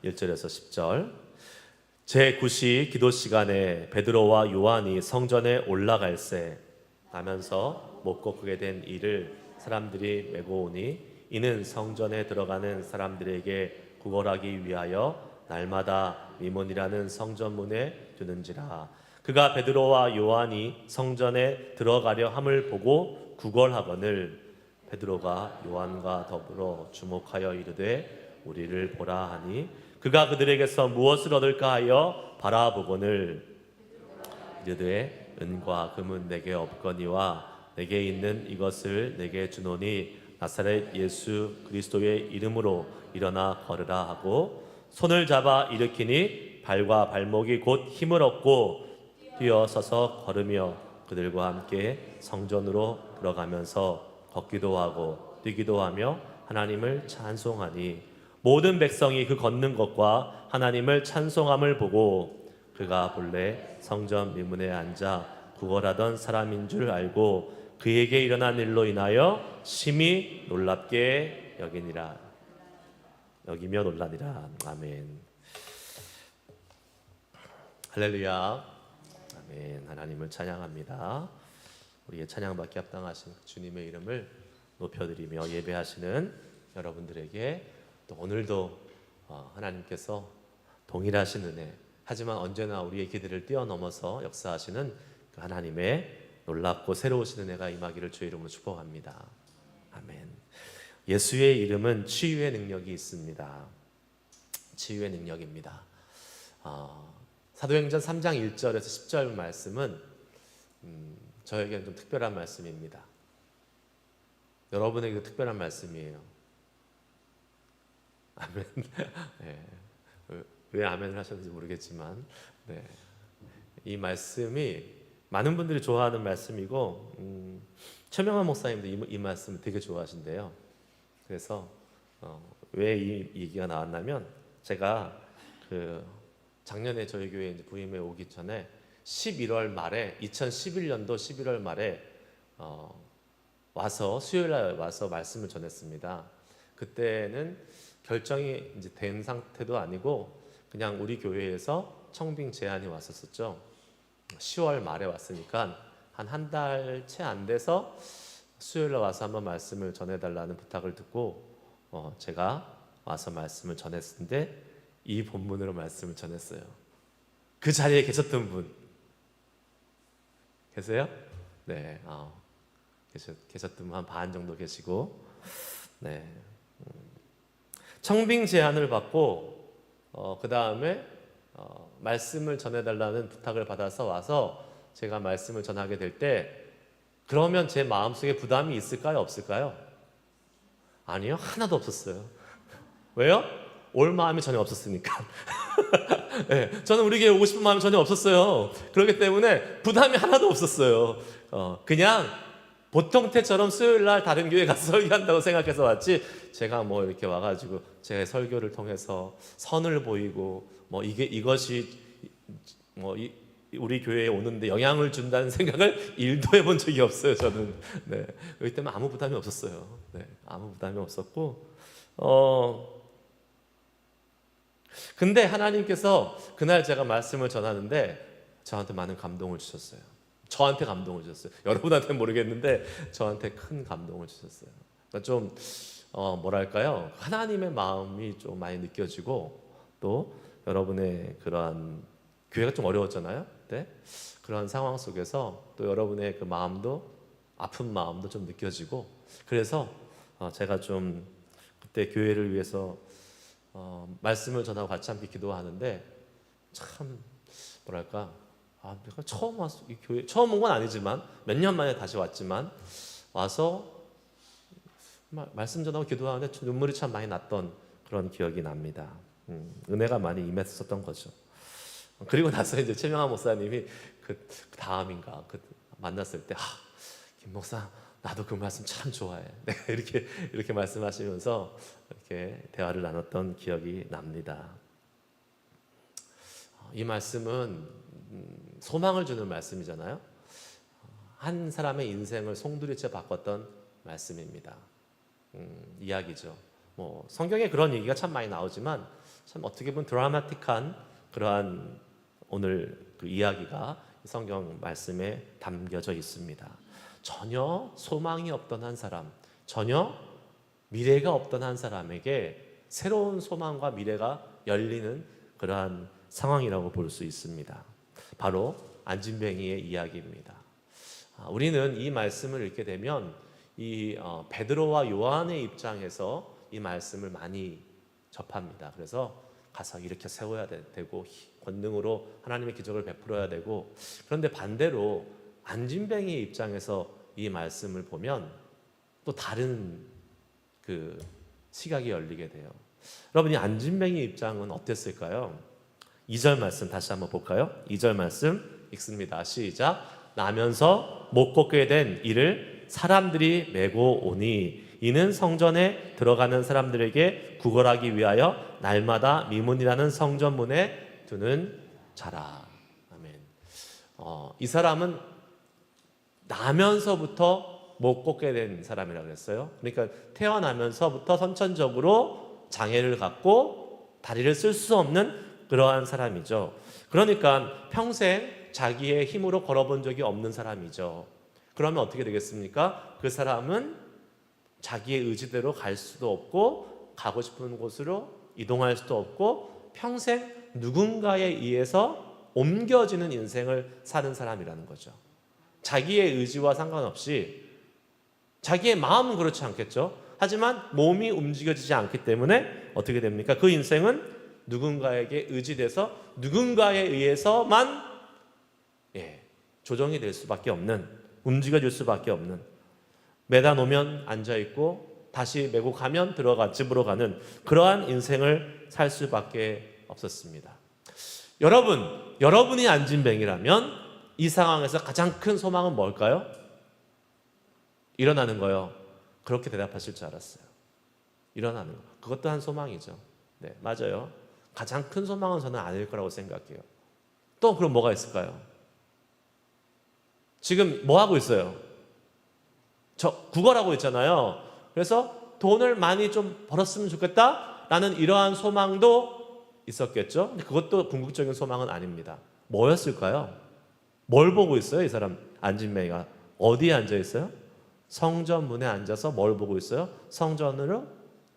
1절에서 10절. 제9시 기도 시간에 베드로와 요한이 성전에 올라갈새 가면서 못고 크게 된 이를 사람들이 메고 오니 이는 성전에 들어가는 사람들에게 구걸하기 위하여 날마다 미문이라는 성전문에 두는지라. 그가 베드로와 요한이 성전에 들어가려 함을 보고 구걸하거늘 베드로가 요한과 더불어 주목하여 이르되 우리를 보라 하니 그가 그들에게서 무엇을 얻을까 하여 바라보거늘 이르되 은과 금은 내게 없거니와 내게 있는 이것을 내게 주노니 나사렛 예수 그리스도의 이름으로 일어나 걸으라 하고 손을 잡아 일으키니 발과 발목이 곧 힘을 얻고 뛰어 서서 걸으며 그들과 함께 성전으로 들어가면서 걷기도 하고 뛰기도 하며 하나님을 찬송하니 모든 백성이 그 걷는 것과 하나님을 찬송함을 보고 그가 본래 성전 미문에 앉아 구걸하던 사람인 줄 알고 그에게 일어난 일로 인하여 심히 놀랍게 여기며 놀라니라. 아멘. 할렐루야. 아멘. 하나님을 찬양합니다. 우리의 찬양받기 합당하신 주님의 이름을 높여드리며 예배하시는 여러분들에게 또 오늘도 하나님께서 동일하신 은혜, 하지만 언제나 우리의 기대를 뛰어넘어서 역사하시는 그 하나님의 놀랍고 새로우신 은혜가 임하기를 주의 이름으로 축복합니다. 아멘. 예수의 이름은 치유의 능력이 있습니다. 치유의 능력입니다. 사도행전 3장 1절에서 10절 말씀은 저에게는 좀 특별한 말씀입니다. 여러분에게도 특별한 말씀이에요. 아멘. 네. 왜 아멘을 하셨는지 모르겠지만 이 말씀이 많은 분들이 좋아하는 말씀이고 최명환 목사님도 이 말씀을 되게 좋아하신대요. 그래서 왜 이 얘기가 나왔냐면 제가 작년에 저희 교회에 이제 부임해 오기 전에 11월 말에 2011년도 11월 말에 와서 수요일 날 와서 말씀을 전했습니다. 그때는 결정이 이제 된 상태도 아니고 그냥 우리 교회에서 청빙 제안이 왔었었죠. 10월 말에 왔으니까 한 달 채 안 돼서 수요일 날 와서 한번 말씀을 전해달라는 부탁을 듣고 제가 와서 말씀을 전했는데 이 본문으로 말씀을 전했어요. 그 자리에 계셨던 분 계세요? 네, 계셨던 분 한 반 정도 계시고, 네, 청빙 제안을 받고 그 다음에 말씀을 전해달라는 부탁을 받아서 와서 제가 말씀을 전하게 될 때 그러면 제 마음속에 부담이 있을까요? 없을까요? 아니요, 하나도 없었어요. 왜요? 올 마음이 전혀 없었으니까. 네, 저는 우리 교회 오고 싶은 마음이 전혀 없었어요. 그렇기 때문에 부담이 하나도 없었어요. 그냥 보통 때처럼 수요일 날 다른 교회 가서 설교한다고 생각해서 왔지, 제가 뭐 이렇게 와가지고 제 설교를 통해서 선을 보이고 이것이 우리 교회에 오는데 영향을 준다는 생각을 1도 해본 적이 없어요. 저는 그렇기 때문에 아무 부담이 없었어요. 아무 부담이 없었고 근데 하나님께서 그날 제가 말씀을 전하는데 저한테 많은 감동을 주셨어요. 저한테 감동을 주셨어요. 여러분한테는 모르겠는데 저한테 큰 감동을 주셨어요. 그러니까 좀 뭐랄까요, 하나님의 마음이 좀 많이 느껴지고 또 여러분의 그러한 교회가 좀 어려웠잖아요. 네? 그런 상황 속에서 또 여러분의 그 마음도, 아픈 마음도 좀 느껴지고, 그래서 제가 좀 그때 교회를 위해서 말씀을 전하고 같이 함께 기도하는데 참 뭐랄까, 내가 처음 와서 이 교회 처음 온 건 아니지만 몇 년 만에 다시 왔지만 와서 말씀 전하고 기도하는데 눈물이 참 많이 났던 그런 기억이 납니다. 은혜가 많이 임했었던 거죠. 그리고 나서 이제 최명환 목사님이 그 다음인가 만났을 때, 김 목사 나도 그 말씀 참 좋아해. 내가 이렇게 말씀하시면서 이렇게 대화를 나눴던 기억이 납니다. 이 말씀은 소망을 주는 말씀이잖아요. 한 사람의 인생을 송두리째 바꿨던 말씀입니다. 이야기죠. 성경에 그런 얘기가 참 많이 나오지만 참 어떻게 보면 드라마틱한 그러한 오늘 그 이야기가 성경 말씀에 담겨져 있습니다. 전혀 소망이 없던 한 사람, 전혀 미래가 없던 한 사람에게 새로운 소망과 미래가 열리는 그러한 상황이라고 볼 수 있습니다. 바로 안진뱅이의 이야기입니다. 우리는 이 말씀을 읽게 되면 이 베드로와 요한의 입장에서 이 말씀을 많이 접합니다. 그래서 가서 일으켜 세워야 되고 권능으로 하나님의 기적을 베풀어야 되고, 그런데 반대로 안진뱅이의 입장에서 이 말씀을 보면 또 다른 그 시각이 열리게 돼요. 여러분, 이 안진뱅이 입장은 어땠을까요? 2절 말씀 다시 한번 볼까요? 2절 말씀 읽습니다. 시작. 나면서 못 걷게 된 이를 사람들이 메고 오니 이는 성전에 들어가는 사람들에게 구걸하기 위하여 날마다 미문이라는 성전문에 두는 자라. 아멘. 이 사람은 나면서부터 못 걷게 된 사람이라고 그랬어요. 그러니까 태어나면서부터 선천적으로 장애를 갖고 다리를 쓸 수 없는 그러한 사람이죠. 그러니까 평생 자기의 힘으로 걸어본 적이 없는 사람이죠. 그러면 어떻게 되겠습니까? 그 사람은 자기의 의지대로 갈 수도 없고 가고 싶은 곳으로 이동할 수도 없고 평생 누군가에 의해서 옮겨지는 인생을 사는 사람이라는 거죠. 자기의 의지와 상관없이, 자기의 마음은 그렇지 않겠죠. 하지만 몸이 움직여지지 않기 때문에 어떻게 됩니까? 그 인생은 누군가에게 의지돼서 누군가에 의해서만 조정이 될 수밖에 없는, 움직여질 수밖에 없는, 매다 놓으면 앉아있고 다시 메고 가면 집으로 가는 그러한 인생을 살 수밖에 없었습니다. 여러분이 안진뱅이라면 이 상황에서 가장 큰 소망은 뭘까요? 일어나는 거요. 그렇게 대답하실 줄 알았어요. 일어나는 거. 그것도 한 소망이죠. 네, 맞아요. 가장 큰 소망은 저는 아닐 거라고 생각해요. 또 그럼 뭐가 있을까요? 지금 뭐 하고 있어요? 저 구걸하고 있잖아요. 그래서 돈을 많이 좀 벌었으면 좋겠다라는 이러한 소망도 있었겠죠. 근데 그것도 궁극적인 소망은 아닙니다. 뭐였을까요? 뭘 보고 있어요? 이 사람 안진뱅이가 어디에 앉아 있어요? 성전 문에 앉아서 뭘 보고 있어요? 성전으로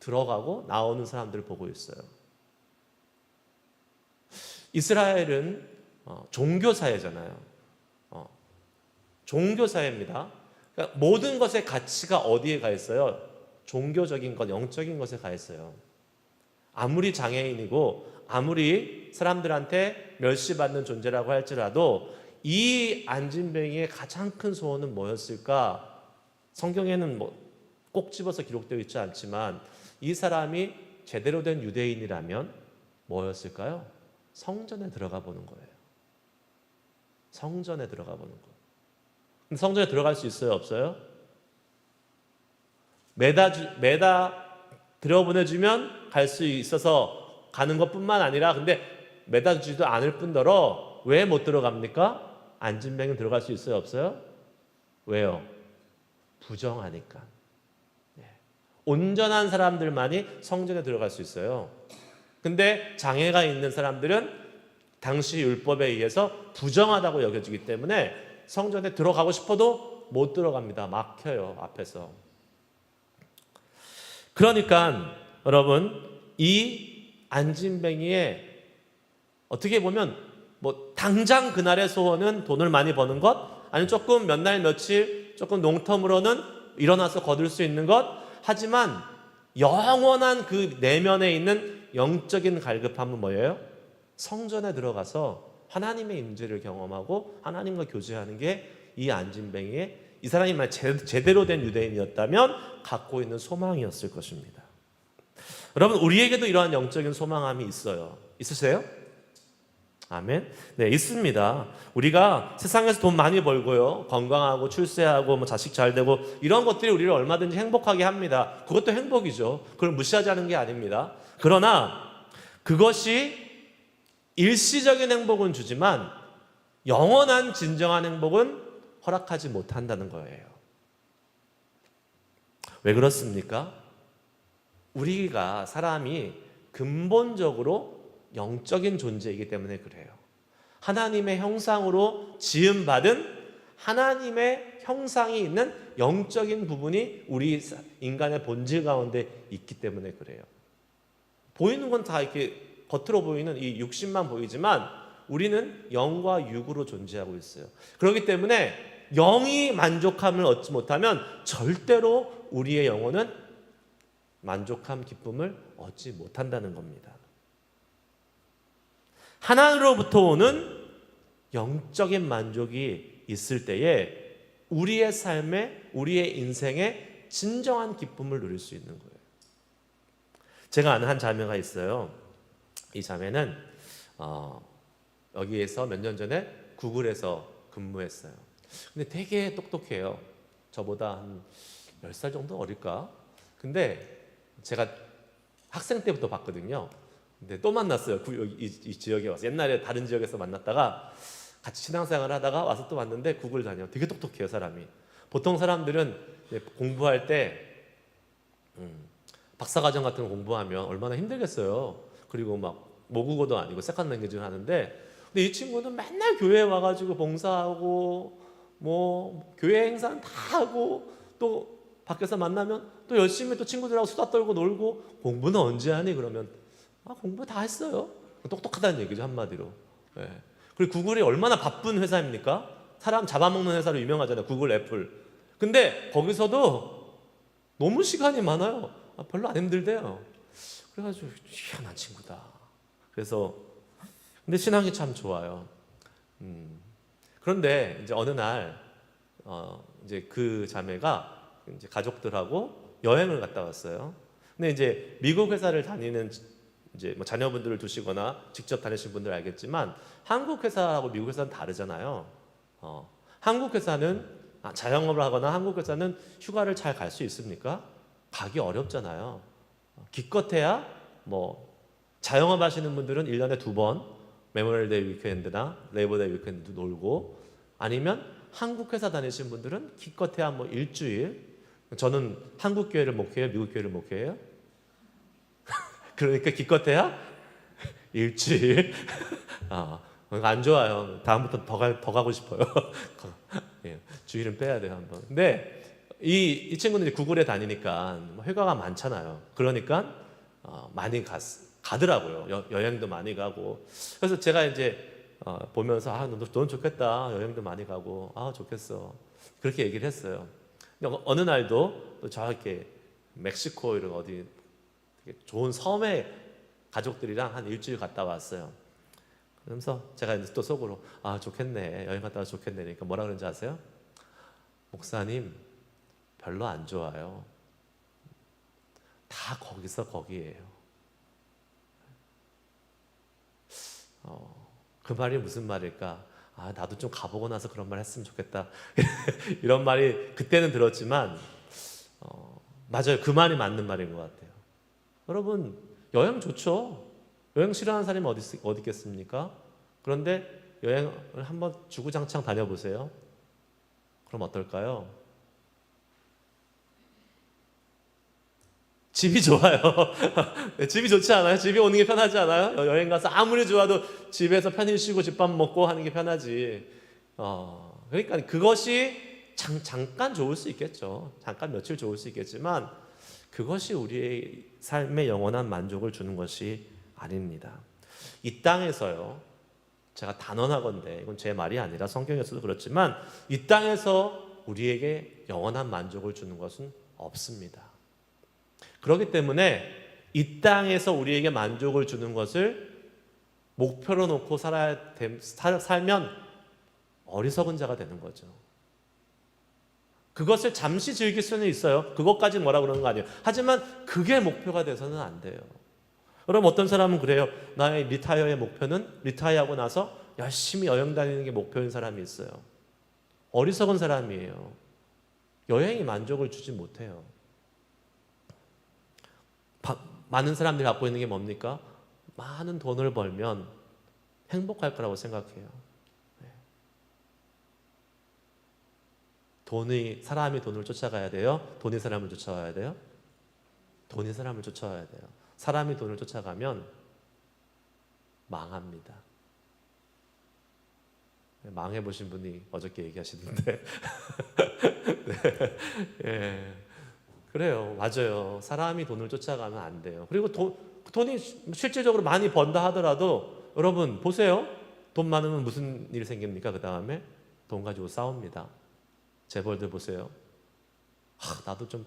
들어가고 나오는 사람들을 보고 있어요. 이스라엘은 종교사회잖아요. 종교사회입니다. 그러니까 모든 것의 가치가 어디에 가 있어요? 종교적인 것, 영적인 것에 가 있어요. 아무리 장애인이고 아무리 사람들한테 멸시받는 존재라고 할지라도 이 안진뱅이의 가장 큰 소원은 뭐였을까? 성경에는 꼭 집어서 기록되어 있지 않지만 이 사람이 제대로 된 유대인이라면 뭐였을까요? 성전에 들어가 보는 거예요. 성전에 들어가 보는 거. 근데 성전에 들어갈 수 있어요? 없어요? 매다 들여보내주면 갈 수 있어서 가는 것뿐만 아니라, 근데 매다 주지도 않을 뿐더러 왜 못 들어갑니까? 안진뱅이는 들어갈 수 있어요? 없어요? 왜요? 부정하니까. 온전한 사람들만이 성전에 들어갈 수 있어요. 근데 장애가 있는 사람들은 당시 율법에 의해서 부정하다고 여겨지기 때문에 성전에 들어가고 싶어도 못 들어갑니다. 막혀요, 앞에서. 그러니까 여러분, 이 안진뱅이의 어떻게 보면 당장 그날의 소원은 돈을 많이 버는 것, 아니면 조금 몇 날 며칠 조금 롱텀으로는 일어나서 거둘 수 있는 것, 하지만 영원한 그 내면에 있는 영적인 갈급함은 뭐예요? 성전에 들어가서 하나님의 임재를 경험하고 하나님과 교제하는 게 이 안진뱅이의, 이 사람이 만약 제대로 된 유대인이었다면 갖고 있는 소망이었을 것입니다. 여러분, 우리에게도 이러한 영적인 소망함이 있어요. 있으세요? 아멘. 네, 있습니다. 우리가 세상에서 돈 많이 벌고요, 건강하고 출세하고 자식 잘 되고 이런 것들이 우리를 얼마든지 행복하게 합니다. 그것도 행복이죠. 그걸 무시하자는 게 아닙니다. 그러나 그것이 일시적인 행복은 주지만 영원한 진정한 행복은 허락하지 못한다는 거예요. 왜 그렇습니까? 우리가 사람이 근본적으로 영적인 존재이기 때문에 그래요. 하나님의 형상으로 지음받은 하나님의 형상이 있는 영적인 부분이 우리 인간의 본질 가운데 있기 때문에 그래요. 보이는 건 다 이렇게 겉으로 보이는 이 육신만 보이지만 우리는 영과 육으로 존재하고 있어요. 그렇기 때문에 영이 만족함을 얻지 못하면 절대로 우리의 영혼은 만족함, 기쁨을 얻지 못한다는 겁니다. 하나님으로부터 오는 영적인 만족이 있을 때에 우리의 삶에, 우리의 인생에 진정한 기쁨을 누릴 수 있는 거예요. 제가 아는 한 자매가 있어요. 이 자매는 여기에서 몇 년 전에 구글에서 근무했어요. 근데 되게 똑똑해요. 저보다 한 10살 정도 어릴까? 근데 제가 학생 때부터 봤거든요. 근데 또 만났어요. 이 지역에 와서. 옛날에 다른 지역에서 만났다가 같이 신앙생활을 하다가 와서 또 왔는데 구글 다녀. 되게 똑똑해요, 사람이. 보통 사람들은 공부할 때 박사과정 같은 거 공부하면 얼마나 힘들겠어요. 그리고 막 모국어도 아니고 세컨드 랭귀지를 하는데, 근데 이 친구는 맨날 교회에 와가지고 봉사하고 뭐 교회 행사는 다 하고 또 밖에서 만나면 또 열심히 또 친구들하고 수다 떨고 놀고, 공부는 언제 하니? 그러면 공부 다 했어요. 똑똑하다는 얘기죠, 한마디로. 네. 그리고 구글이 얼마나 바쁜 회사입니까? 사람 잡아먹는 회사로 유명하잖아요, 구글, 애플. 근데 거기서도 너무 시간이 많아요. 별로 안 힘들대요. 그래가지고 희한한 친구다. 그래서 근데 신앙이 참 좋아요. 그런데 이제 어느 날 이제 그 자매가 이제 가족들하고 여행을 갔다 왔어요. 근데 이제 미국 회사를 다니는 이제 뭐 자녀분들을 두시거나 직접 다니신 분들 알겠지만 한국 회사하고 미국 회사는 다르잖아요. 한국 회사는 자영업을 하거나 한국 회사는 휴가를 잘 갈 수 있습니까? 가기 어렵잖아요. 기껏해야 뭐 자영업 하시는 분들은 1년에 2번 메모리얼데이 위켄드나 레이버데이 위켄드 놀고, 아니면 한국 회사 다니신 분들은 기껏해야 뭐 일주일. 저는 한국 교회를 목회해요, 미국 교회를 목회해요? 그러니까 기껏해야 일주일. 안 좋아요. 다음부터 더 가고 싶어요. 예, 주일은 빼야 돼요, 한번. 근데 이 친구는 구글에 다니니까 회가가 많잖아요. 그러니까 많이 가더라고요. 여행도 많이 가고. 그래서 제가 이제 보면서 넌 좋겠다. 여행도 많이 가고. 좋겠어. 그렇게 얘기를 했어요. 근데 어느 날도 또 저렇게 멕시코 이런 어디 되게 좋은 섬에 가족들이랑 한 일주일 갔다 왔어요. 그러면서 제가 이제 또 속으로 좋겠네. 여행 갔다 와서 좋겠네. 그러니까 뭐라 그런지 아세요? 목사님, 별로 안 좋아요. 다 거기서 거기예요. 그 말이 무슨 말일까? 나도 좀 가보고 나서 그런 말 했으면 좋겠다. 이런 말이 그때는 들었지만 맞아요. 그 말이 맞는 말인 것 같아요. 여러분, 여행 좋죠. 여행 싫어하는 사람이 어디 있겠습니까? 그런데 여행을 한번 주구장창 다녀보세요. 그럼 어떨까요? 집이 좋아요. 집이 좋지 않아요? 집에 오는 게 편하지 않아요? 여행 가서 아무리 좋아도 집에서 편히 쉬고 집밥 먹고 하는 게 편하지. 그러니까 그것이 잠깐 좋을 수 있겠죠. 잠깐 며칠 좋을 수 있겠지만 그것이 우리의 삶에 영원한 만족을 주는 것이 아닙니다. 이 땅에서요, 제가 단언하건대, 이건 제 말이 아니라 성경에서도 그렇지만 이 땅에서 우리에게 영원한 만족을 주는 것은 없습니다. 그렇기 때문에 이 땅에서 우리에게 만족을 주는 것을 목표로 놓고 살면 어리석은 자가 되는 거죠. 그것을 잠시 즐길 수는 있어요. 그것까지는 뭐라 그러는 거 아니에요. 하지만 그게 목표가 돼서는 안 돼요. 그럼 어떤 사람은 그래요. 나의 리타이어의 목표는 리타이어하고 나서 열심히 여행 다니는 게 목표인 사람이 있어요. 어리석은 사람이에요. 여행이 만족을 주지 못해요. 많은 사람들이 갖고 있는 게 뭡니까? 많은 돈을 벌면 행복할 거라고 생각해요. 사람이 돈을 쫓아가야 돼요? 돈이 사람을 쫓아와야 돼요? 돈이 사람을 쫓아와야 돼요. 사람이 돈을 쫓아가면 망합니다. 망해보신 분이 어저께 얘기하시는데 네. 예. 그래요. 맞아요. 사람이 돈을 쫓아가면 안 돼요. 그리고 돈이 실질적으로 많이 번다 하더라도 여러분 보세요. 돈 많으면 무슨 일이 생깁니까? 그 다음에 돈 가지고 싸웁니다. 재벌들 보세요. 나도 좀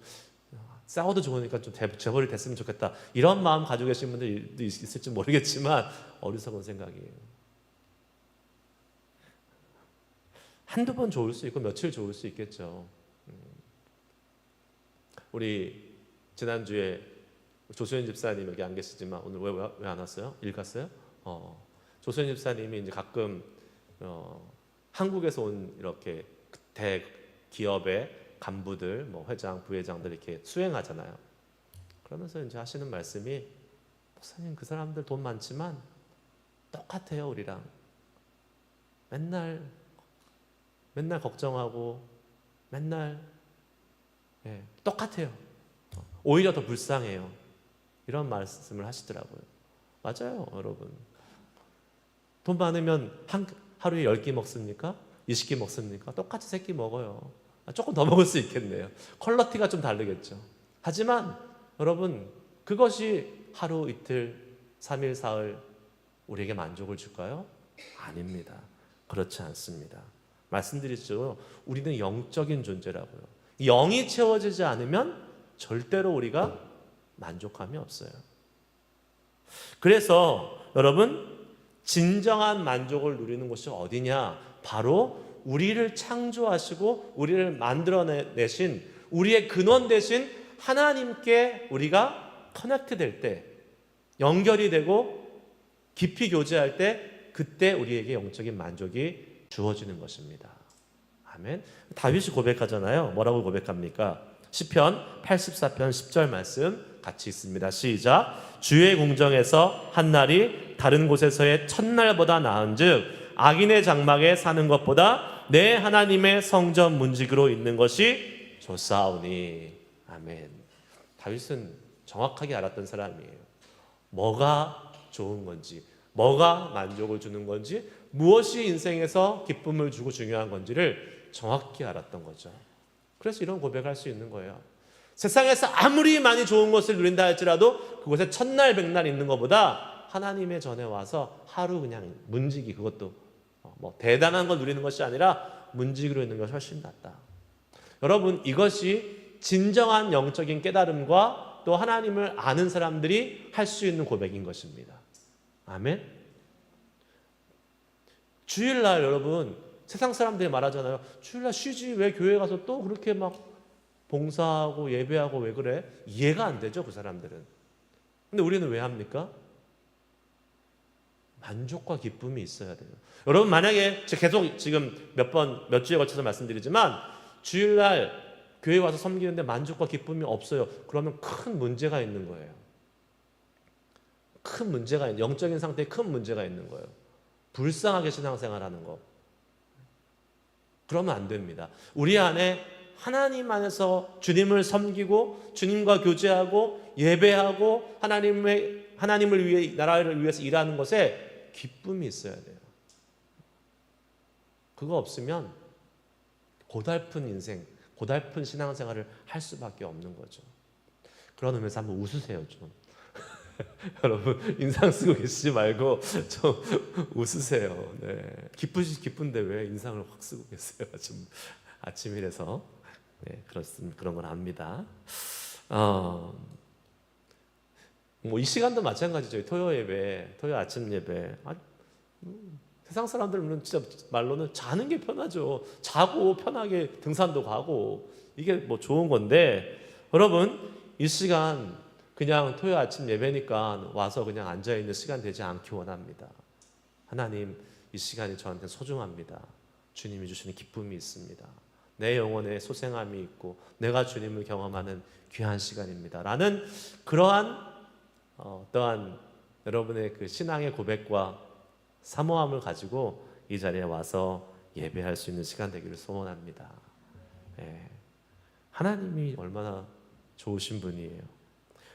싸워도 좋으니까 좀 재벌이 됐으면 좋겠다. 이런 마음 가지고 계신 분들도 있을지 모르겠지만 어리석은 생각이에요. 한두 번 좋을 수 있고 며칠 좋을 수 있겠죠. 우리 지난주에 조수현 집사님 여기 안 계시지만 오늘 왜 안 왔어요? 일 갔어요? 조수현 집사님이 이제 가끔 한국에서 온 이렇게 대기업의 간부들, 뭐 회장, 부회장들 이렇게 수행하잖아요. 그러면서 이제 하시는 말씀이 목사님 그 사람들 돈 많지만 똑같아요 우리랑. 맨날 걱정하고 맨날 똑같아요. 오히려 더 불쌍해요. 이런 말씀을 하시더라고요. 맞아요, 여러분. 돈 많으면 하루에 10끼 먹습니까? 20끼 먹습니까? 똑같이 3끼 먹어요. 조금 더 먹을 수 있겠네요. 퀄리티가 좀 다르겠죠. 하지만 여러분 그것이 하루, 이틀, 3일, 사흘 우리에게 만족을 줄까요? 아닙니다. 그렇지 않습니다. 말씀드렸죠. 우리는 영적인 존재라고요. 영이 채워지지 않으면 절대로 우리가 만족함이 없어요. 그래서 여러분 진정한 만족을 누리는 곳이 어디냐? 바로 우리를 창조하시고 우리를 만들어내신 우리의 근원 되신 하나님께 우리가 커넥트 될 때, 연결이 되고 깊이 교제할 때 그때 우리에게 영적인 만족이 주어지는 것입니다. 아멘. 다윗이 고백하잖아요. 뭐라고 고백합니까? 시편 84편 10절 말씀 같이 있습니다. 시작. 주의 궁정에서 한 날이 다른 곳에서의 첫날보다 나은즉 악인의 장막에 사는 것보다 내 하나님의 성전 문지기로 있는 것이 좋사오니. 아멘. 다윗은 정확하게 알았던 사람이에요. 뭐가 좋은 건지, 뭐가 만족을 주는 건지, 무엇이 인생에서 기쁨을 주고 중요한 건지를 정확히 알았던 거죠. 그래서 이런 고백할 수 있는 거예요. 세상에서 아무리 많이 좋은 것을 누린다 할지라도 그곳에 첫날 백날 있는 것보다 하나님의 전에 와서 하루 그냥 문지기, 그것도 뭐 대단한 걸 누리는 것이 아니라 문지기로 있는 것이 훨씬 낫다. 여러분 이것이 진정한 영적인 깨달음과 또 하나님을 아는 사람들이 할 수 있는 고백인 것입니다. 아멘. 주일날 여러분 세상 사람들이 말하잖아요. 주일날 쉬지 왜 교회 가서 또 그렇게 막 봉사하고 예배하고 왜 그래? 이해가 안 되죠, 그 사람들은. 근데 우리는 왜 합니까? 만족과 기쁨이 있어야 돼요. 여러분 만약에 제가 계속 지금 몇 주에 걸쳐서 말씀드리지만 주일날 교회 와서 섬기는데 만족과 기쁨이 없어요. 그러면 큰 문제가 있는 거예요. 큰 문제가 있는, 영적인 상태에 큰 문제가 있는 거예요. 불쌍하게 신앙생활하는 거. 그러면 안 됩니다. 우리 안에 하나님 안에서 주님을 섬기고 주님과 교제하고 예배하고 하나님을 위해, 나라를 위해서 일하는 것에 기쁨이 있어야 돼요. 그거 없으면 고달픈 인생, 고달픈 신앙생활을 할 수밖에 없는 거죠. 그런 의미에서 한번 웃으세요 좀. 여러분 인상 쓰고 계시지 말고 좀 웃으세요. 네. 기쁜데 왜 인상을 확 쓰고 계세요? 좀 아침이라서. 네, 그렇습니다. 그런 건 압니다. 뭐 이 시간도 마찬가지죠. 토요 예배, 토요 아침 예배. 세상 사람들은 진짜 말로는 자는 게 편하죠. 자고 편하게 등산도 가고 이게 뭐 좋은 건데 여러분 이 시간 그냥 토요 아침 예배니까 와서 그냥 앉아 있는 시간 되지 않기 원합니다. 하나님 이 시간이 저한테 소중합니다. 주님이 주시는 기쁨이 있습니다. 내 영혼에 소생함이 있고 내가 주님을 경험하는 귀한 시간입니다. 라는 그러한 어떠한 여러분의 그 신앙의 고백과 사모함을 가지고 이 자리에 와서 예배할 수 있는 시간 되기를 소원합니다. 예. 하나님이 얼마나 좋으신 분이에요.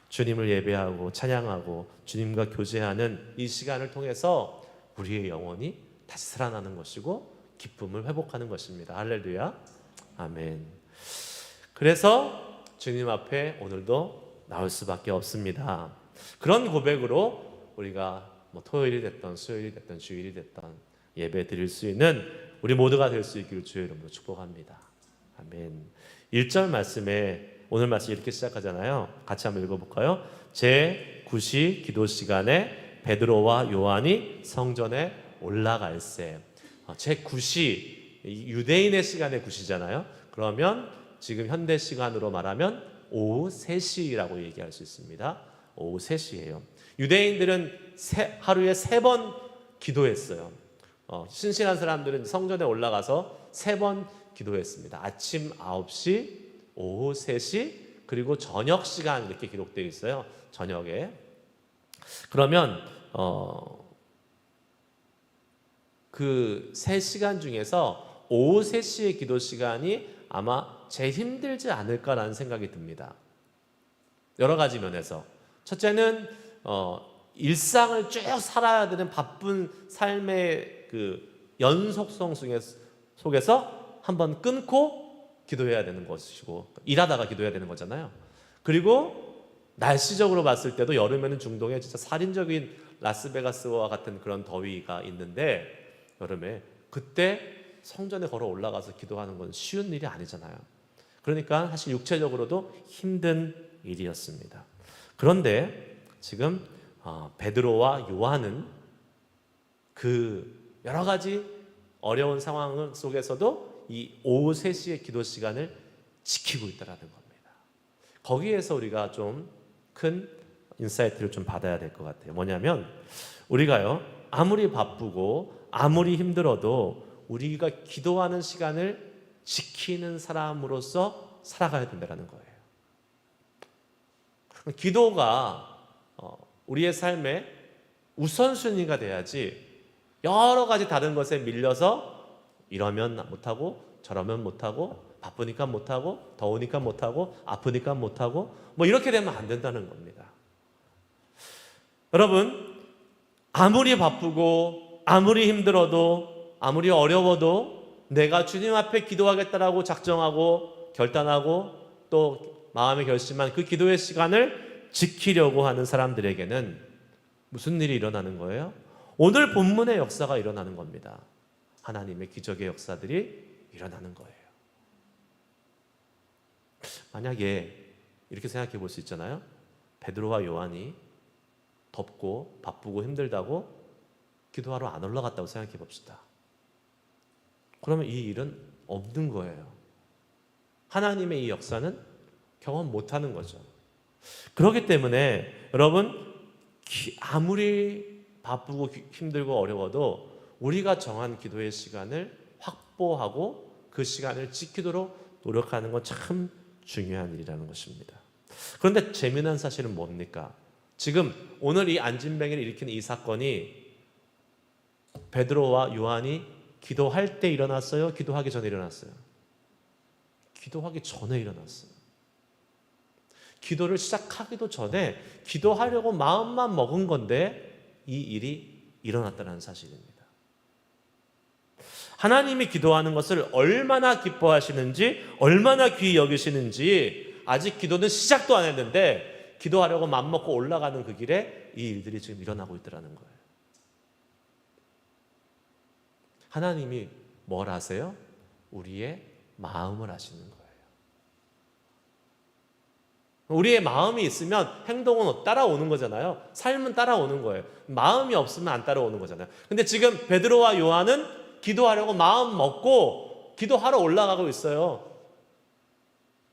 주님을 예배하고 찬양하고 주님과 교제하는 이 시간을 통해서 우리의 영혼이 다시 살아나는 것이고 기쁨을 회복하는 것입니다. 할렐루야. 아멘. 그래서 주님 앞에 오늘도 나올 수밖에 없습니다. 그런 고백으로 우리가 토요일이 됐던 수요일이 됐던 주일이 됐던 예배 드릴 수 있는 우리 모두가 될 수 있기를 주의 이름으로 축복합니다. 아멘. 1절 말씀에 오늘 말씀 이렇게 시작하잖아요. 같이 한번 읽어볼까요? 제9시 기도 시간에 베드로와 요한이 성전에 올라갈새. 제9시 유대인의 시간의 9시잖아요. 그러면 지금 현대 시간으로 말하면 오후 3시라고 얘기할 수 있습니다. 오후 3시예요. 유대인들은 하루에 3번 기도했어요. 신실한 사람들은 성전에 올라가서 3번 기도했습니다. 아침 9시, 오후 3시, 그리고 저녁 시간 이렇게 기록되어 있어요. 저녁에. 그러면 그 3시간 중에서 오후 3시의 기도 시간이 아마 제일 힘들지 않을까라는 생각이 듭니다. 여러 가지 면에서. 첫째는 일상을 쭉 살아야 되는 바쁜 삶의 그 연속성 속에서 한번 끊고 기도해야 되는 것이고, 일하다가 기도해야 되는 거잖아요. 그리고 날씨적으로 봤을 때도 여름에는 중동에 진짜 살인적인 라스베가스와 같은 그런 더위가 있는데, 여름에 그때 성전에 걸어 올라가서 기도하는 건 쉬운 일이 아니잖아요. 그러니까 사실 육체적으로도 힘든 일이었습니다. 그런데 지금 베드로와 요한은 그 여러 가지 어려운 상황 속에서도 이 오후 3시의 기도 시간을 지키고 있다는 겁니다. 거기에서 우리가 좀 큰 인사이트를 좀 받아야 될 것 같아요. 뭐냐면 우리가요, 아무리 바쁘고 아무리 힘들어도 우리가 기도하는 시간을 지키는 사람으로서 살아가야 된다는 거예요. 기도가 우리의 삶의 우선순위가 돼야지 여러 가지 다른 것에 밀려서 이러면 못하고 저러면 못하고 바쁘니까 못하고 더우니까 못하고 아프니까 못하고 이렇게 되면 안 된다는 겁니다. 여러분, 아무리 바쁘고 아무리 힘들어도 아무리 어려워도 내가 주님 앞에 기도하겠다라고 작정하고 결단하고 또 마음에 결심한 그 기도의 시간을 지키려고 하는 사람들에게는 무슨 일이 일어나는 거예요? 오늘 본문의 역사가 일어나는 겁니다. 하나님의 기적의 역사들이 일어나는 거예요. 만약에 이렇게 생각해 볼 수 있잖아요. 베드로와 요한이 덥고 바쁘고 힘들다고 기도하러 안 올라갔다고 생각해 봅시다. 그러면 이 일은 없는 거예요. 하나님의 이 역사는 경험 못하는 거죠. 그렇기 때문에 여러분, 아무리 바쁘고 힘들고 어려워도 우리가 정한 기도의 시간을 확보하고 그 시간을 지키도록 노력하는 건 참 중요한 일이라는 것입니다. 그런데 재미난 사실은 뭡니까? 지금 오늘 이 안진뱅이를 일으킨 이 사건이 베드로와 요한이 기도할 때 일어났어요? 기도하기 전에 일어났어요? 기도하기 전에 일어났어요. 기도를 시작하기도 전에 기도하려고 마음만 먹은 건데 이 일이 일어났다는 사실입니다. 하나님이 기도하는 것을 얼마나 기뻐하시는지, 얼마나 귀히 여기시는지 아직 기도는 시작도 안 했는데 기도하려고 맘먹고 올라가는 그 길에 이 일들이 지금 일어나고 있더라는 거예요. 하나님이 뭘 하세요? 우리의 마음을 하시는 거예요. 우리의 마음이 있으면 행동은 따라오는 거잖아요. 삶은 따라오는 거예요. 마음이 없으면 안 따라오는 거잖아요. 근데 지금 베드로와 요한은 기도하려고 마음 먹고 기도하러 올라가고 있어요.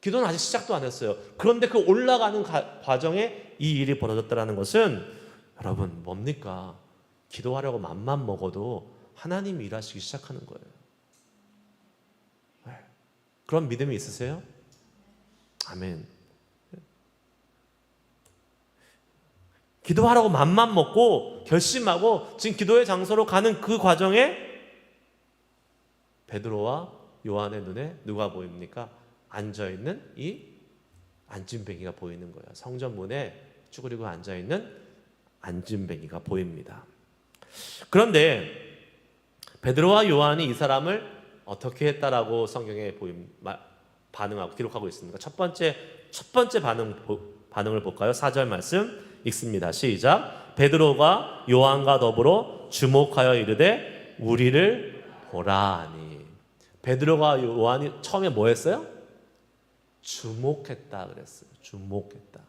기도는 아직 시작도 안 했어요. 그런데 그 올라가는 과정에 이 일이 벌어졌다는 것은 여러분 뭡니까? 기도하려고 맘만 먹어도 하나님이 일하시기 시작하는 거예요. 그런 믿음이 있으세요? 아멘. 기도하라고 맘만 먹고 결심하고 지금 기도의 장소로 가는 그 과정에 베드로와 요한의 눈에 누가 보입니까? 앉아있는 이 안진뱅이가 보이는 거예요. 성전 문에 쭈그리고 앉아있는 안진뱅이가 보입니다. 그런데 베드로와 요한이 이 사람을 어떻게 했다라고 성경에 반응하고 기록하고 있습니까? 첫 번째 반응을 볼까요? 4절 말씀 읽습니다. 시작. 베드로가 요한과 더불어 주목하여 이르되 우리를 보라니. 베드로가 요한이 처음에 뭐 했어요? 주목했다 그랬어요. 주목했다.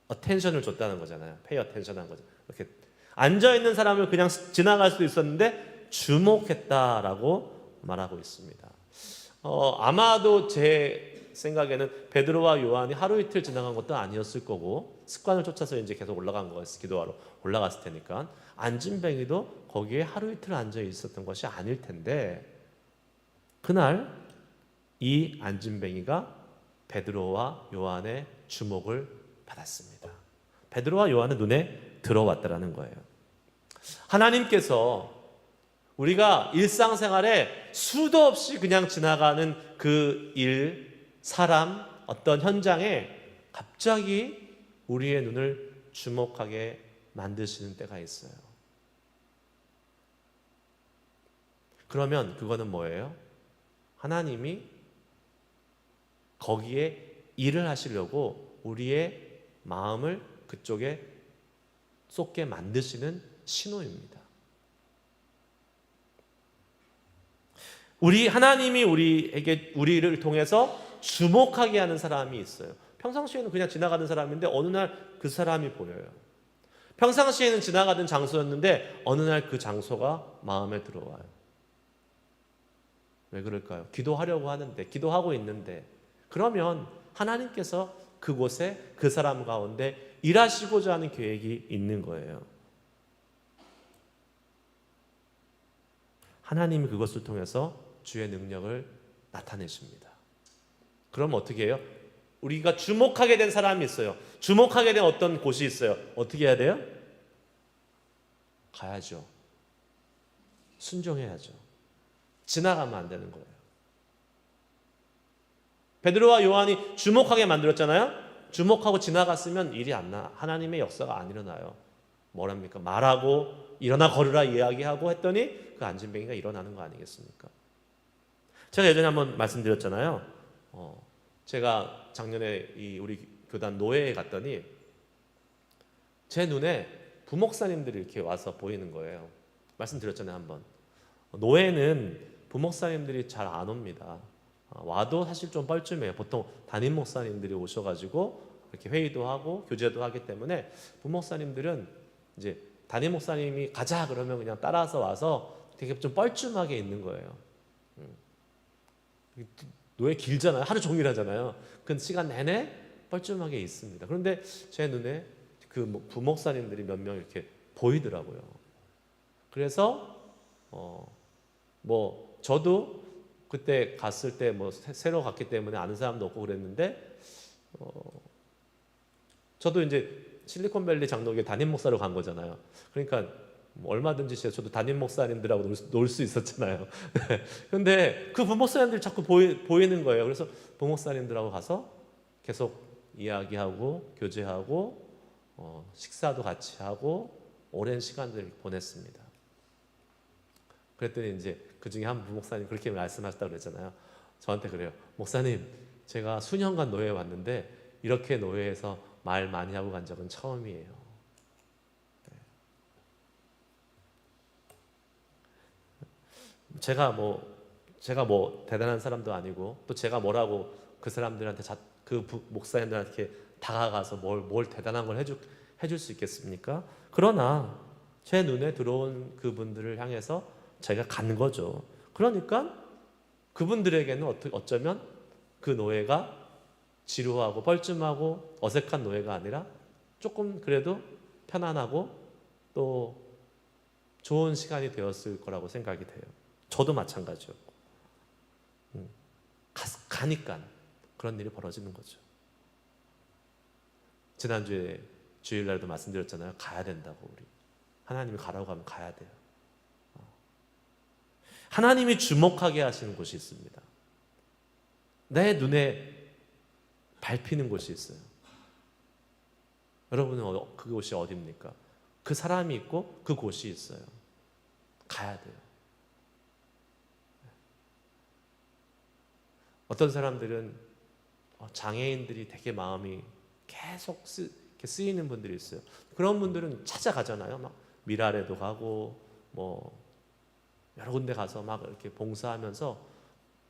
어텐션을 줬다는 거잖아요. 페이 어텐션 한 거죠. 이렇게 앉아있는 사람을 그냥 지나갈 수도 있었는데 주목했다라고 말하고 있습니다. 아마도 제 생각에는 베드로와 요한이 하루 이틀 지나간 것도 아니었을 거고 습관을 쫓아서 이제 계속 올라간 거였어요. 기도하러 올라갔을 테니까 안진뱅이도 거기에 하루 이틀 앉아 있었던 것이 아닐 텐데 그날 이 안진뱅이가 베드로와 요한의 주목을 받았습니다. 베드로와 요한의 눈에 들어왔다라는 거예요. 하나님께서 우리가 일상생활에 수도 없이 그냥 지나가는 그 일, 사람, 어떤 현장에 갑자기 우리의 눈을 주목하게 만드시는 때가 있어요. 그러면 그거는 뭐예요? 하나님이 거기에 일을 하시려고 우리의 마음을 그쪽에 쏟게 만드시는 신호입니다. 하나님이 우리를 통해서 주목하게 하는 사람이 있어요. 평상시에는 그냥 지나가는 사람인데 어느 날 그 사람이 보여요. 평상시에는 지나가던 장소였는데 어느 날 그 장소가 마음에 들어와요. 왜 그럴까요? 기도하려고 하는데, 기도하고 있는데, 그러면 하나님께서 그곳에 그 사람 가운데 일하시고자 하는 계획이 있는 거예요. 하나님이 그것을 통해서 주의 능력을 나타내십니다. 그럼 어떻게 해요? 우리가 주목하게 된 사람이 있어요. 주목하게 된 어떤 곳이 있어요. 어떻게 해야 돼요? 가야죠. 순종해야죠. 지나가면 안 되는 거예요. 베드로와 요한이 주목하게 만들었잖아요. 주목하고 지나갔으면 일이 안 나. 하나님의 역사가 안 일어나요. 뭐랍니까? 말하고 일어나 걸으라 이야기하고 했더니 그 안진뱅이가 일어나는 거 아니겠습니까? 제가 예전에 한번 말씀드렸잖아요. 제가 작년에 우리 교단 노회에 갔더니 제 눈에 부목사님들이 이렇게 와서 보이는 거예요. 말씀드렸잖아요, 한번. 노회는 부목사님들이 잘 안 옵니다. 와도 사실 좀 뻘쭘해요. 보통 담임 목사님들이 오셔가지고 이렇게 회의도 하고 교제도 하기 때문에 부목사님들은 이제 담임 목사님이 가자 그러면 그냥 따라서 와서 되게 좀 뻘쭘하게 있는 거예요. 노예 길잖아요. 하루 종일 하잖아요. 그 시간 내내 뻘쭘하게 있습니다. 그런데 제 눈에 그 부목사님들이 몇 명 이렇게 보이더라고요. 그래서 저도 그때 갔을 때 새로 갔기 때문에 아는 사람도 없고 그랬는데 저도 이제 실리콘밸리 장로교회 담임 목사로 간 거잖아요. 그러니까 얼마든지 저도 담임 목사님들하고 놀 수 있었잖아요. 그런데 그 부목사님들이 자꾸 보이는 거예요. 그래서 부목사님들하고 가서 계속 이야기하고 교제하고 식사도 같이 하고 오랜 시간들을 보냈습니다. 그랬더니 이제 그 중에 한 부목사님 그렇게 말씀하셨다고 그랬잖아요. 저한테 그래요. 목사님, 제가 수년간 노예에 왔는데 이렇게 노예에서 말 많이 하고 간 적은 처음이에요. 제가 대단한 사람도 아니고 또 제가 뭐라고 그 사람들한테 목사님들한테 다가가서 뭘 대단한 걸 해줄 수 있겠습니까? 그러나 제 눈에 들어온 그분들을 향해서 제가 간 거죠. 그러니까 그분들에게는 어쩌면 그 노예가 지루하고 뻘쭘하고 어색한 노예가 아니라 조금 그래도 편안하고 또 좋은 시간이 되었을 거라고 생각이 돼요. 저도 마찬가지였고 가니까 그런 일이 벌어지는 거죠. 지난주에 주일날도 말씀드렸잖아요. 가야 된다고. 우리 하나님이 가라고 하면 가야 돼요. 하나님이 주목하게 하시는 곳이 있습니다. 내 눈에 밟히는 곳이 있어요. 여러분은 그곳이 어디입니까? 그 사람이 있고 그 곳이 있어요. 가야 돼요. 어떤 사람들은 장애인들이 되게 마음이 계속 이렇게 쓰이는 분들이 있어요. 그런 분들은 찾아가잖아요. 막 미라레도 가고 뭐 여러 군데 가서 막 이렇게 봉사하면서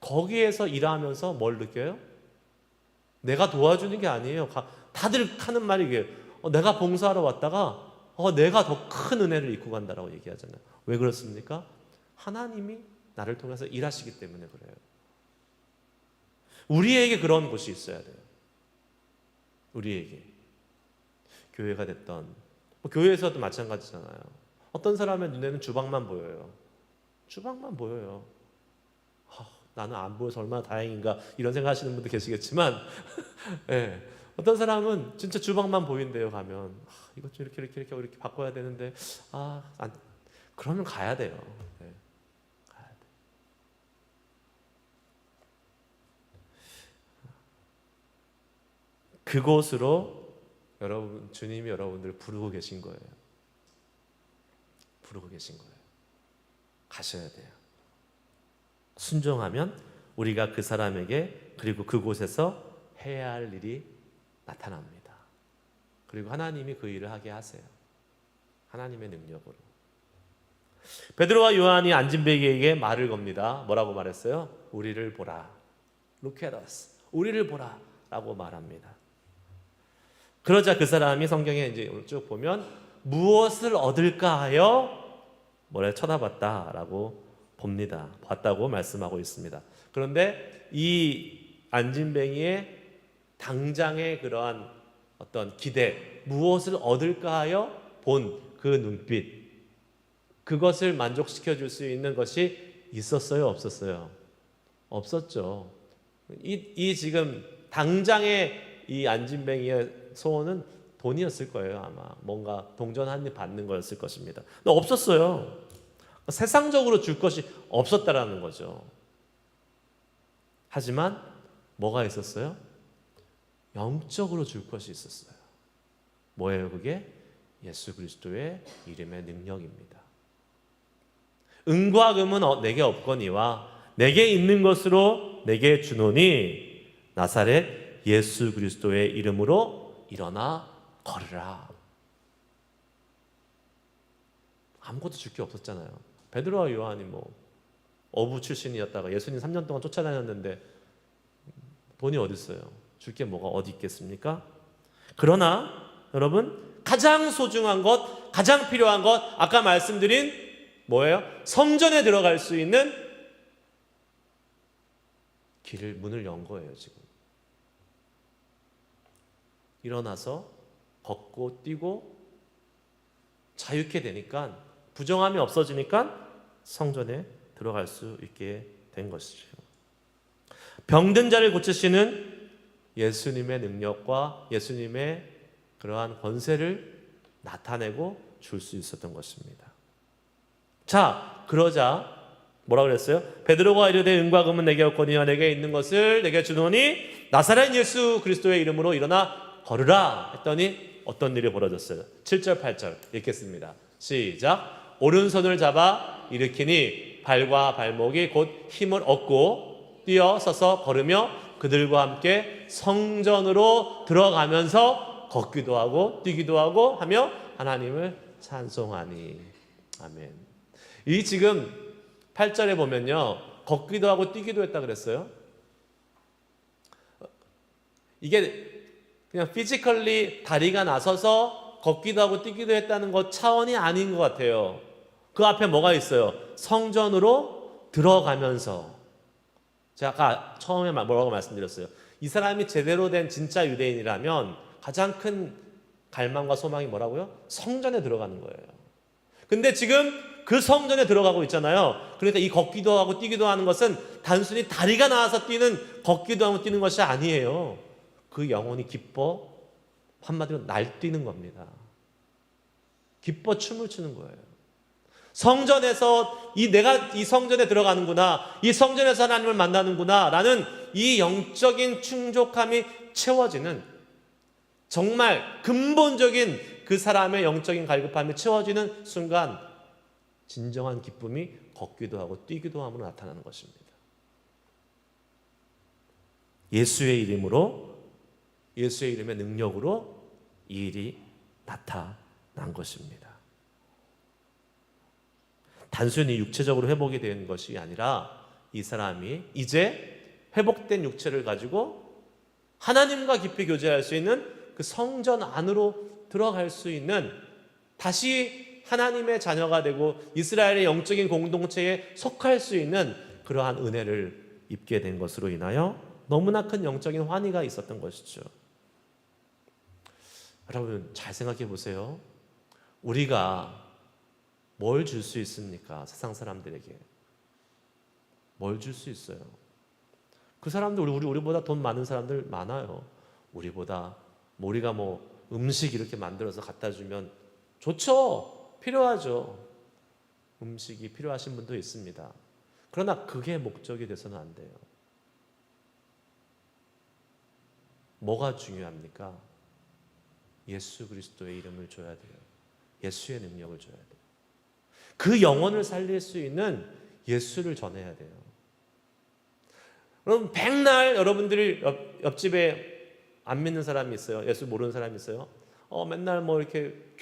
거기에서 일하면서 뭘 느껴요? 내가 도와주는 게 아니에요. 다들 하는 말이 이게 내가 봉사하러 왔다가 내가 더 큰 은혜를 입고 간다라고 얘기하잖아요. 왜 그렇습니까? 하나님이 나를 통해서 일하시기 때문에 그래요. 우리에게 그런 곳이 있어야 돼요. 우리에게. 교회가 됐던 교회에서도 마찬가지잖아요. 어떤 사람의 눈에는 주방만 보여요. 주방만 보여요. 나는 안 보여서 얼마나 다행인가 이런 생각하시는 분도 계시겠지만 네. 어떤 사람은 진짜 주방만 보인대요. 가면 이것 좀 이렇게 바꿔야 되는데 그러면 가야 돼요. 네. 가야 돼. 그곳으로 주님이 여러분들을 부르고 계신 거예요. 부르고 계신 거예요. 가셔야 돼요. 순종하면 우리가 그 사람에게 그리고 그곳에서 해야 할 일이 나타납니다. 그리고 하나님이 그 일을 하게 하세요. 하나님의 능력으로. 베드로와 요한이 안진뱅이에게 말을 겁니다. 뭐라고 말했어요? 우리를 보라. Look at us. 우리를 보라 라고 말합니다. 그러자 그 사람이 성경에 이제 쭉 보면 무엇을 얻을까 하여 뭐래 쳐다봤다라고 봅니다. 봤다고 말씀하고 있습니다. 그런데 이 안진뱅이의 당장의 그러한 어떤 기대, 무엇을 얻을까 하여 본 그 눈빛, 그것을 만족시켜 줄 수 있는 것이 있었어요? 없었어요? 없었죠. 이 지금 당장의 이 안진뱅이의 소원은 돈이었을 거예요. 아마 뭔가 동전 한 입 받는 거였을 것입니다. 근데 없었어요. 세상적으로 줄 것이 없었다라는 거죠. 하지만 뭐가 있었어요? 영적으로 줄 것이 있었어요. 뭐예요 그게? 예수 그리스도의 이름의 능력입니다. 은과 금은 내게 없거니와 내게 있는 것으로 내게 주노니 나사렛 예수 그리스도의 이름으로 일어나 걸으라. 아무것도 줄 게 없었잖아요. 베드로와 요한이 어부 출신이었다가 예수님 3년 동안 쫓아다녔는데 돈이 어디 있어요? 줄 게 뭐가 어디 있겠습니까? 그러나 여러분 가장 소중한 것, 가장 필요한 것 아까 말씀드린 뭐예요? 성전에 들어갈 수 있는 문을 연 거예요. 지금 일어나서 걷고 뛰고 자유케 되니까 부정함이 없어지니까 성전에 들어갈 수 있게 된 것이죠. 병든 자를 고치시는 예수님의 능력과 예수님의 그러한 권세를 나타내고 줄 수 있었던 것입니다. 자, 그러자 뭐라 그랬어요? 베드로가 이르되 은과 금은 내게 없거니와 내게 있는 것을 내게 주노니 나사렛 예수 그리스도의 이름으로 일어나 걸으라 했더니 어떤 일이 벌어졌어요? 7절 8절 읽겠습니다. 시작. 오른손을 잡아 일으키니 발과 발목이 곧 힘을 얻고 뛰어 서서 걸으며 그들과 함께 성전으로 들어가면서 걷기도 하고 뛰기도 하고 하며 하나님을 찬송하니. 아멘. 이 지금 8절에 보면요, 걷기도 하고 뛰기도 했다 그랬어요. 이게 그냥 피지컬리 다리가 나서서 걷기도 하고 뛰기도 했다는 것 차원이 아닌 것 같아요. 그 앞에 뭐가 있어요? 성전으로 들어가면서. 제가 아까 처음에 뭐라고 말씀드렸어요? 이 사람이 제대로 된 진짜 유대인이라면 가장 큰 갈망과 소망이 뭐라고요? 성전에 들어가는 거예요. 근데 지금 그 성전에 들어가고 있잖아요. 그러니까 이 걷기도 하고 뛰기도 하는 것은 단순히 다리가 나와서 걷기도 하고 뛰는 것이 아니에요. 그 영혼이 기뻐, 한마디로 날뛰는 겁니다. 기뻐 춤을 추는 거예요. 성전에서 내가 이 성전에 들어가는구나, 이 성전에서 하나님을 만나는구나 라는 이 영적인 충족함이 채워지는, 정말 근본적인 그 사람의 영적인 갈급함이 채워지는 순간 진정한 기쁨이 걷기도 하고 뛰기도 함으로 나타나는 것입니다. 예수의 이름으로, 예수의 이름의 능력으로 이 일이 나타난 것입니다. 단순히 육체적으로 회복이 된 것이 아니라 이 사람이 이제 회복된 육체를 가지고 하나님과 깊이 교제할 수 있는 그 성전 안으로 들어갈 수 있는, 다시 하나님의 자녀가 되고 이스라엘의 영적인 공동체에 속할 수 있는 그러한 은혜를 입게 된 것으로 인하여 너무나 큰 영적인 환희가 있었던 것이죠. 여러분 잘 생각해 보세요. 우리가 뭘 줄 수 있습니까? 세상 사람들에게 뭘 줄 수 있어요? 그 사람들, 우리보다 돈 많은 사람들 많아요. 우리보다 우리가 음식 이렇게 만들어서 갖다 주면 좋죠. 필요하죠. 음식이 필요하신 분도 있습니다. 그러나 그게 목적이 돼서는 안 돼요. 뭐가 중요합니까? 예수 그리스도의 이름을 줘야 돼요. 예수의 능력을 줘야 돼요. 그 영혼을 살릴 수 있는 예수를 전해야 돼요. 그럼 백날 여러분들이 옆집에 안 믿는 사람이 있어요. 예수 모르는 사람이 있어요. 맨날 이렇게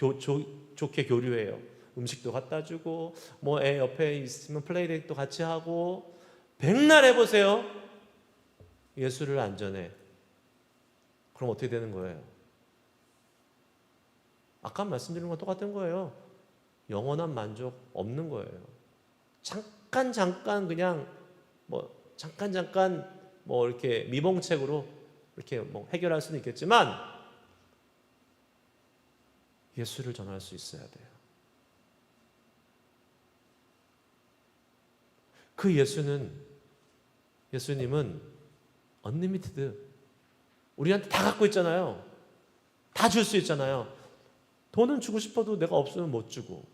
좋게 교류해요. 음식도 갖다 주고 애 옆에 있으면 플레이데이트도 같이 하고 백날 해보세요. 예수를 안 전해. 그럼 어떻게 되는 거예요? 아까 말씀드린 건 똑같은 거예요. 영원한 만족 없는 거예요. 잠깐 그냥 잠깐 이렇게 미봉책으로 이렇게 해결할 수는 있겠지만 예수를 전할 수 있어야 돼요. 그 예수님은 언리미티드, 우리한테 다 갖고 있잖아요. 다 줄 수 있잖아요. 돈은 주고 싶어도 내가 없으면 못 주고,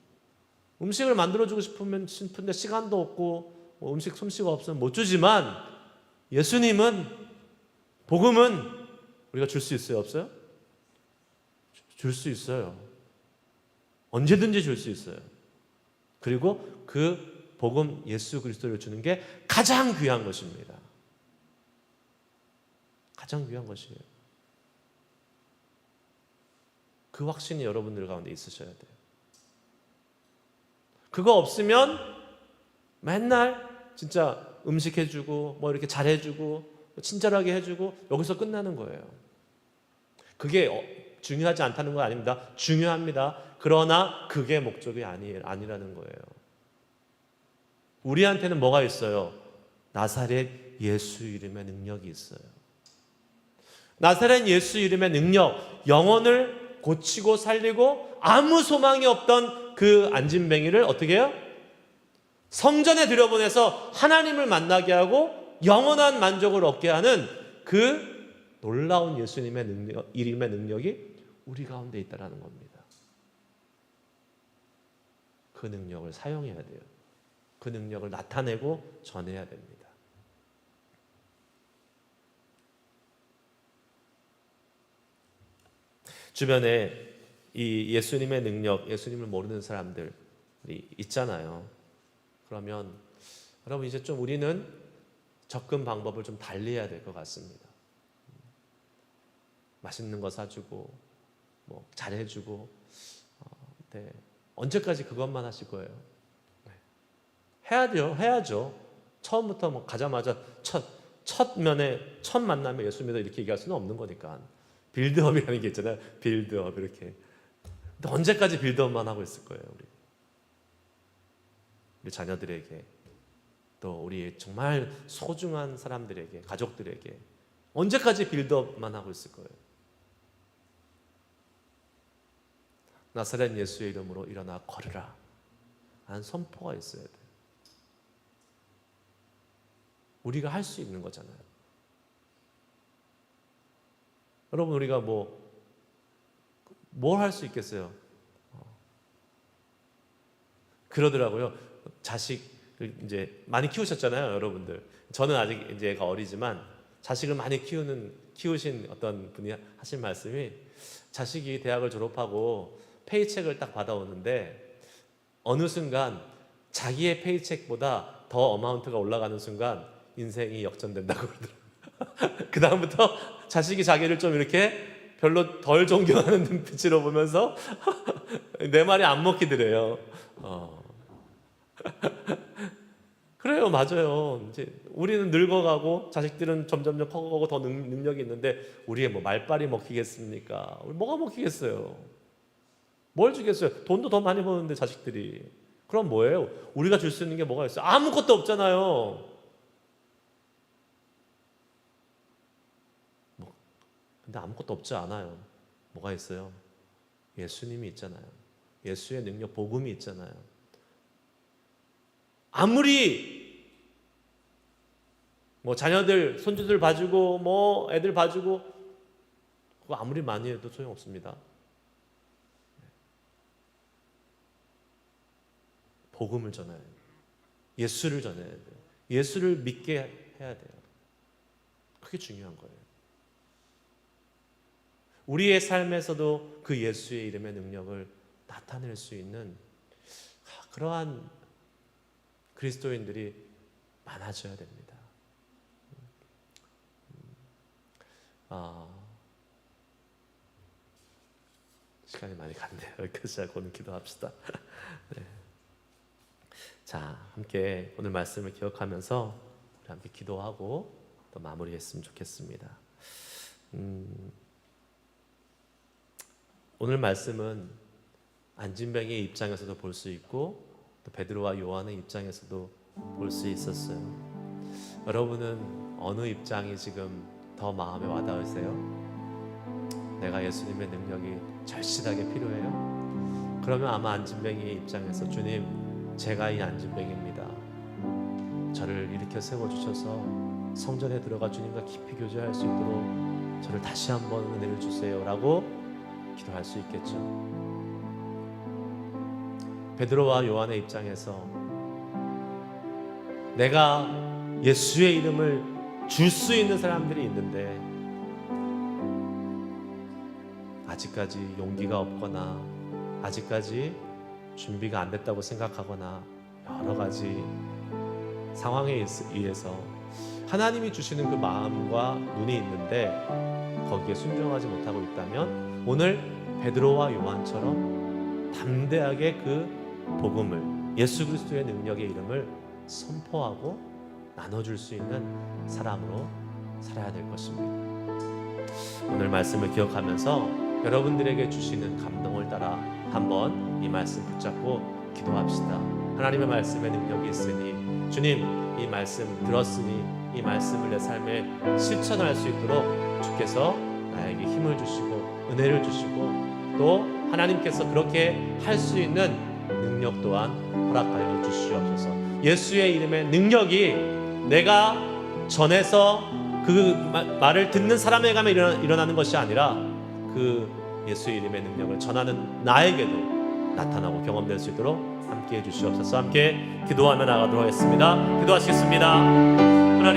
음식을 만들어주고 싶은데 시간도 없고 음식 솜씨가 없으면 못 주지만, 예수님은, 복음은 우리가 줄 수 있어요? 없어요? 줄 수 있어요. 언제든지 줄 수 있어요. 그리고 그 복음 예수 그리스도를 주는 게 가장 귀한 것입니다. 가장 귀한 것이에요. 그 확신이 여러분들 가운데 있으셔야 돼요. 그거 없으면 맨날 진짜 음식 해주고 이렇게 잘해주고 친절하게 해주고 여기서 끝나는 거예요. 그게 중요하지 않다는 건 아닙니다. 중요합니다. 그러나 그게 목적이 아니라는 거예요. 우리한테는 뭐가 있어요? 나사렛 예수 이름의 능력이 있어요. 나사렛 예수 이름의 능력, 영혼을 고치고 살리고 아무 소망이 없던 그 안진뱅이를 어떻게 해요? 성전에 들여보내서 하나님을 만나게 하고 영원한 만족을 얻게 하는 그 놀라운 예수님의 능력, 이름의 능력이 우리 가운데 있다는 겁니다. 그 능력을 사용해야 돼요. 그 능력을 나타내고 전해야 됩니다. 주변에 이 예수님의 능력, 예수님을 모르는 사람들이 있잖아요. 그러면 여러분 이제 좀 우리는 접근 방법을 좀 달리해야 될 것 같습니다. 맛있는 거 사주고 잘해주고 네. 언제까지 그것만 하실 거예요? 네. 해야죠. 처음부터 가자마자 첫 만남에 예수 믿어 이렇게 얘기할 수는 없는 거니까. 빌드업이라는 게 있잖아요. 빌드업 이렇게. 근데 언제까지 빌드업만 하고 있을 거예요, 우리 자녀들에게, 또 우리 정말 소중한 사람들에게, 가족들에게 언제까지 빌드업만 하고 있을 거예요? 나사렛 예수의 이름으로 일어나 걸으라 하는 선포가 있어야 돼요. 우리가 할 수 있는 거잖아요. 여러분 우리가 뭘 할 수 있겠어요? 그러더라고요. 자식을 이제 많이 키우셨잖아요, 여러분들. 저는 아직 이제 애가 어리지만 자식을 많이 키우신 어떤 분이 하신 말씀이, 자식이 대학을 졸업하고 페이첵을 딱 받아오는데 어느 순간 자기의 페이첵보다 더 어마운트가 올라가는 순간 인생이 역전된다고 그러더라고요. 그 다음부터 자식이 자기를 좀 이렇게 별로 덜 존경하는 눈빛으로 보면서 내 말이 안 먹히더래요. 그래요, 맞아요. 이제 우리는 늙어가고 자식들은 점점점 커가고 더 능력이 있는데 우리의 뭐 말빨이 먹히겠습니까? 우리 뭐가 먹히겠어요? 뭘 주겠어요? 돈도 더 많이 버는데 자식들이. 그럼 뭐예요? 우리가 줄 수 있는 게 뭐가 있어요? 아무것도 없잖아요. 근데 아무것도 없지 않아요. 뭐가 있어요? 예수님이 있잖아요. 예수의 능력, 복음이 있잖아요. 아무리 뭐 자녀들, 손주들 봐주고 뭐 애들 봐주고 그거 아무리 많이 해도 소용없습니다. 복음을 전해야 돼요. 예수를 전해야 돼요. 예수를 믿게 해야 돼요. 그게 중요한 거예요. 우리의 삶에서도 그 예수의 이름의 능력을 나타낼 수 있는 그러한 그리스도인들이 많아져야 됩니다. 시간이 많이 갔네요. 여기까지 하고 오늘 기도합시다. 네. 자, 함께 오늘 말씀을 기억하면서 우리 함께 기도하고 또 마무리했으면 좋겠습니다. 오늘 말씀은 안진뱅이의 입장에서도 볼 수 있고 또 베드로와 요한의 입장에서도 볼 수 있었어요. 여러분은 어느 입장이 지금 더 마음에 와닿으세요? 내가 예수님의 능력이 절실하게 필요해요? 그러면 아마 안진뱅이의 입장에서 주님, 제가 이 안진뱅이입니다. 저를 일으켜 세워주셔서 성전에 들어가 주님과 깊이 교제할 수 있도록 저를 다시 한번 은혜를 주세요 라고 기도할 수 있겠죠. 베드로와 요한의 입장에서 내가 예수의 이름을 줄 수 있는 사람들이 있는데 아직까지 용기가 없거나 아직까지 준비가 안 됐다고 생각하거나 여러 가지 상황에 의해서 하나님이 주시는 그 마음과 눈이 있는데 거기에 순종하지 못하고 있다면 오늘 베드로와 요한처럼 담대하게 그 복음을, 예수 그리스도의 능력의 이름을 선포하고 나눠줄 수 있는 사람으로 살아야 될 것입니다. 오늘 말씀을 기억하면서 여러분들에게 주시는 감동을 따라 한번 이 말씀 붙잡고 기도합시다. 하나님의 말씀에 능력이 있으니 주님, 이 말씀 들었으니 이 말씀을 내 삶에 실천할 수 있도록 주께서 나에게 힘을 주시고 은혜를 주시고 또 하나님께서 그렇게 할 수 있는 능력 또한 허락하여 주시옵소서. 예수의 이름의 능력이 내가 전해서 그 말을 듣는 사람에게 가면 일어나는 것이 아니라 그 예수의 이름의 능력을 전하는 나에게도 나타나고 경험될 수 있도록 함께해 주시옵소서. 함께 기도하며 나가도록 하겠습니다. 기도하시겠습니다.